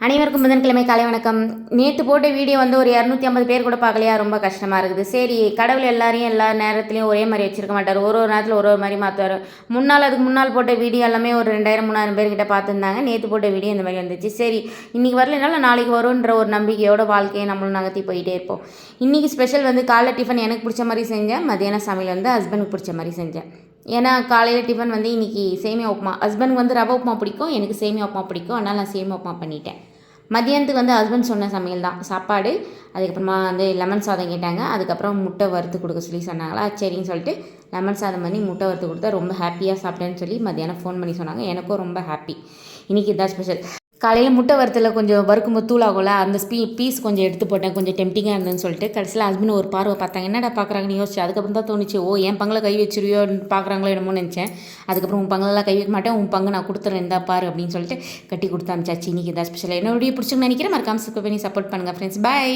அனைவருக்கும் புதன்கிழமை காலை வணக்கம். நேற்று போட்ட வீடியோ வந்து ஒரு 250 பேர் கூட பார்க்கலையா, ரொம்ப கஷ்டமாக இருக்குது. சரி, கடவுள் எல்லாரையும் எல்லா நேரத்துலையும் ஒரே மாதிரி வச்சிருக்க மாட்டார். ஒரு ஒரு நேரத்தில் ஒரு ஒரு மாதிரி மாற்றுவார். அதுக்கு முன்னால் போட்ட வீடியோ எல்லாமே ஒரு 2000-3000 பேர்கிட்ட பார்த்துருந்தாங்க. நேற்று போட்ட வீடியோ இந்த மாதிரி வந்துச்சு. சரி, இன்றைக்கி வரலைனாலும் நாளைக்கு வரும்ன்ற ஒரு நம்பிக்கையோட வாழ்க்கையை நம்மளும் நகர்த்தி போயிட்டே இருப்போம். இன்றைக்கி ஸ்பெஷல் வந்து காலை டிஃபன் எனக்கு பிடிச்ச மாதிரி செஞ்சேன். மதியான சமையல் வந்து ஹஸ்பண்டுக்கு பிடிச்ச மாதிரி செஞ்சேன். ஏன்னா காலையில் டிஃபன் வந்து இன்றைக்கி சேமியா உப்புமா. ஹஸ்பண்டுக்கு வந்து ரவை உப்புமா பிடிக்கும், எனக்கு சேமியா உப்புமா பிடிக்கும். அதனால் நான் சேமியா உப்புமா பண்ணிட்டேன். மதியானத்துக்கு வந்து ஹஸ்பண்ட் சொன்ன சமையல் தான், சாப்பாடு. அதுக்கப்புறமா வந்து லெமன் சாதம் கேட்டாங்க. அதுக்கப்புறம் முட்டை வறுத்து கொடுக்க சொல்லி சொன்னாங்களா, சரின்னு சொல்லிட்டு லெமன் சாதம் பண்ணி முட்டை வறுத்து கொடுத்தா ரொம்ப ஹாப்பியாக சாப்பிட்டேன்னு சொல்லி மதியானம் ஃபோன் பண்ணி சொன்னாங்க. எனக்கும் ரொம்ப ஹாப்பி. இன்றைக்கி இதுதான் ஸ்பெஷல். காலையில் முட்டை வறுத்தில் கொஞ்சம் வறுக்கும்போது தூளாகும்ல, அந்த பீஸ் கொஞ்சம் எடுத்து போட்டேன். கொஞ்சம் டெம்டிங்காக இருந்ததுன்னு சொல்லிட்டு கடைசியில் ஹஸ்பண்ட் ஒரு பார்வை பார்த்தாங்க. என்னடா பார்க்குறாங்கன்னு யோசிச்சு அதுக்கப்புறம் தான் தோணுச்சு, ஓ என் பங்கில் கை வச்சிருவியோ பார்க்குறாங்களோ என்னமோ நினச்சேன். அதுக்கப்புறம் உன் பங்கெல்லாம் கை வைக்க மாட்டேன், உன் பங்கு நான் கொடுத்துறேன், இருந்தா பாரு அப்படின்னு சொல்லிட்டு கட்டி கொடுத்து அனுப்பிச்சாச்சு. இன்றைக்கி தான் ஸ்பெஷல். என்னோட பிடிச்சின்னு நினைக்கிறேன். மறக்காம சப்ஸ்கிரைப் பண்ணி சப்போர்ட் பண்ணுங்கள் ஃப்ரெண்ட்ஸ். பை.